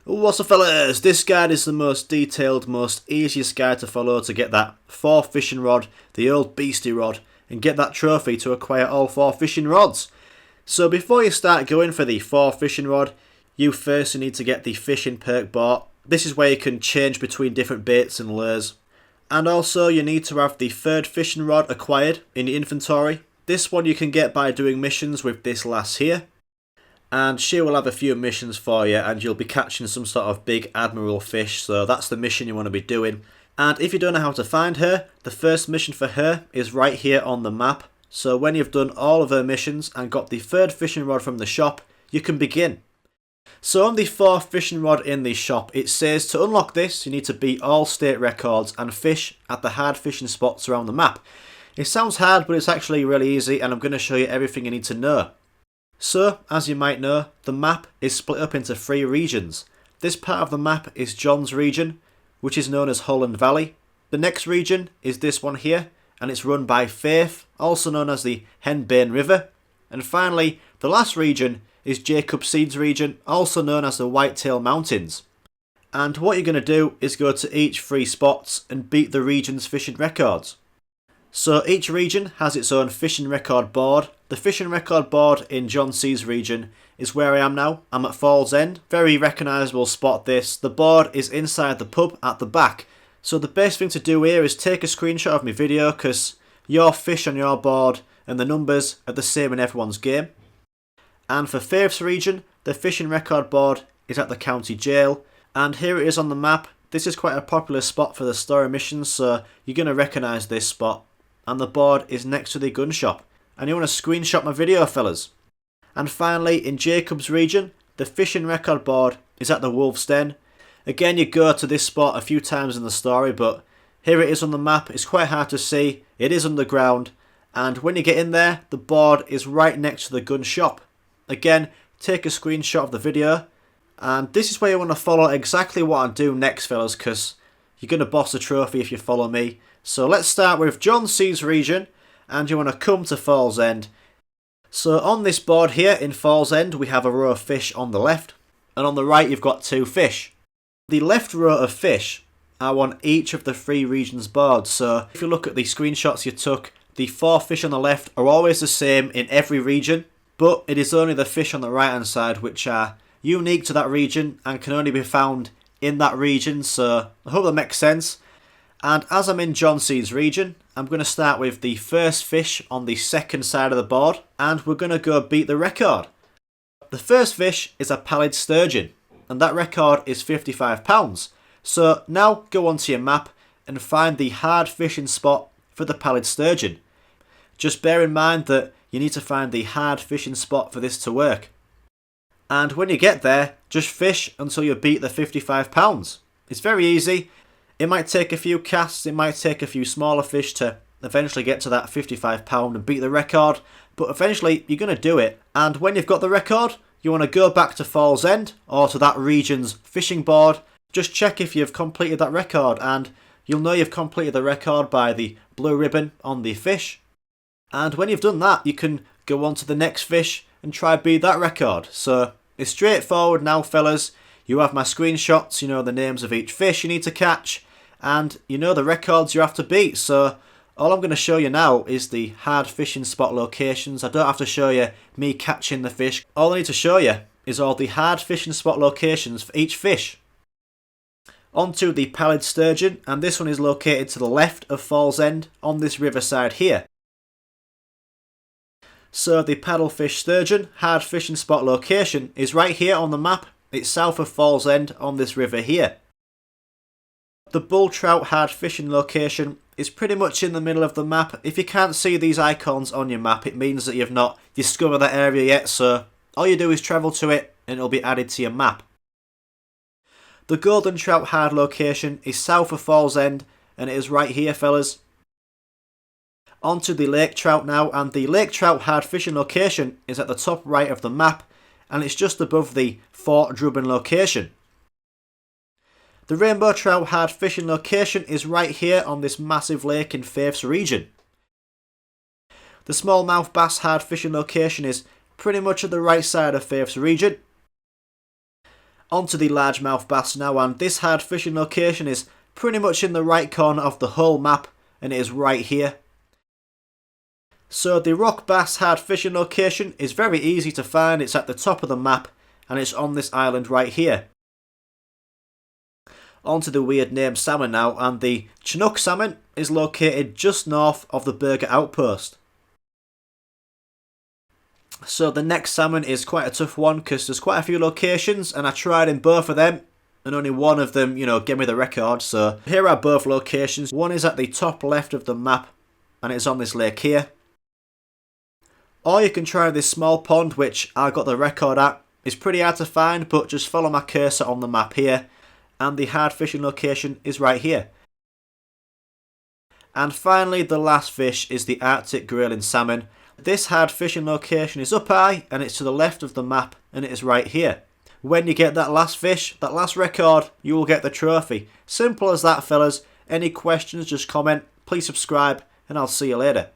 What's up fellas, this guide is the most detailed, most easiest guide to follow to get that 4 fishing rod, the old beastie rod, and get that trophy to acquire all 4 fishing rods. So before you start going for the 4 fishing rod, you first need to get the fishing perk bought. This is where you can change between different baits and lures. And also you need to have the 3rd fishing rod acquired in your inventory. This one you can get by doing missions with this lass here. And she will have a few missions for you and you'll be catching some sort of big admiral fish, so that's the mission you want to be doing. And if you don't know how to find her, the first mission for her is right here on the map. So when you've done all of her missions and got the 3rd fishing rod from the shop, you can begin. So on the 4th fishing rod in the shop, it says to unlock this you need to beat all state records and fish at the hard fishing spots around the map. It sounds hard, but it's actually really easy and I'm going to show you everything you need to know. So, as you might know, the map is split up into 3 regions. This part of the map is John's region, which is known as Holland Valley. The next region is this one here, and it's run by Faith, also known as the Henbane River. And finally, the last region is Jacob Seed's region, also known as the Whitetail Mountains. And what you're going to do is go to each 3 spots and beat the region's fishing records. So each region has its own fishing record board. The fishing record board in John C's region is where I am now. I'm at Falls End. Very recognisable spot this. The board is inside the pub at the back. So the best thing to do here is take a screenshot of my video because your fish on your board and the numbers are the same in everyone's game. And for Faith's region, the fishing record board is at the county jail. And here it is on the map. This is quite a popular spot for the story missions, so you're going to recognise this spot. And the board is next to the gun shop. And you want to screenshot my video, fellas. And finally, in Jacob's region, the fishing record board is at the Wolf's Den. Again, you go to this spot a few times in the story, but here it is on the map. It's quite hard to see. It is underground. And when you get in there, the board is right next to the gun shop. Again, take a screenshot of the video. And this is where you want to follow exactly what I do next, fellas, because you're going to boss a trophy if you follow me. So let's start with John C's region, and you want to come to Falls End. So on this board here in Falls End, we have a row of fish on the left, and on the right you've got 2 fish. The left row of fish are on each of the 3 regions' boards, so if you look at the screenshots you took, the 4 fish on the left are always the same in every region, but it is only the fish on the right hand side which are unique to that region and can only be found in that region, so I hope that makes sense. And as I'm in John C's region, I'm going to start with the first fish on the 2nd side of the board, and we're going to go beat the record. The first fish is a Pallid Sturgeon, and that record is £55. So now go onto your map and find the hard fishing spot for the Pallid Sturgeon. Just bear in mind that you need to find the hard fishing spot for this to work. And when you get there, just fish until you beat the £55. It's very easy. It might take a few casts, it might take a few smaller fish to eventually get to that £55 and beat the record, but eventually you're going to do it. And when you've got the record, you want to go back to Falls End or to that region's fishing board. Just check if you've completed that record, and you'll know you've completed the record by the blue ribbon on the fish. And when you've done that, you can go on to the next fish and try beat that record. So it's straightforward now, fellas. You have my screenshots, you know the names of each fish you need to catch, and you know the records you have to beat. So all I'm going to show you now is the hard fishing spot locations. I don't have to show you me catching the fish. All I need to show you is all the hard fishing spot locations for each fish. Onto the Pallid Sturgeon, and this one is located to the left of Falls End on this riverside here. So the Paddlefish Sturgeon hard fishing spot location is right here on the map. It's south of Falls End on this river here. The bull trout hard fishing location is pretty much in the middle of the map. If you can't see these icons on your map, it means that you've not discovered that area yet, so all you do is travel to it and it'll be added to your map. The golden trout hard location is south of Falls End, and it is right here, fellas. Onto the lake trout now, and the lake trout hard fishing location is at the top right of the map, and it's just above the Fort Drubbin location. The rainbow trout hard fishing location is right here on this massive lake in Faith's region. The smallmouth bass hard fishing location is pretty much at the right side of Faith's region. Onto the largemouth bass now, and this hard fishing location is pretty much in the right corner of the whole map, and it is right here. So the rock bass hard fishing location is very easy to find. It's at the top of the map, and it's on this island right here. Onto the weird name salmon now, and the Chinook Salmon is located just north of the Burger Outpost. So the next salmon is quite a tough one because there's quite a few locations, and I tried in both of them and only one of them, gave me the record. So here are both locations. One is at the top left of the map and it's on this lake here. Or you can try this small pond, which I got the record at. It's pretty hard to find, but just follow my cursor on the map here and the hard fishing location is right here. And finally, the last fish is the Arctic Grayling salmon. This hard fishing location is up high and it's to the left of the map and it is right here. When you get that last fish, that last record, you will get the trophy. Simple as that, fellas. Any questions, just comment, please subscribe, and I'll see you later.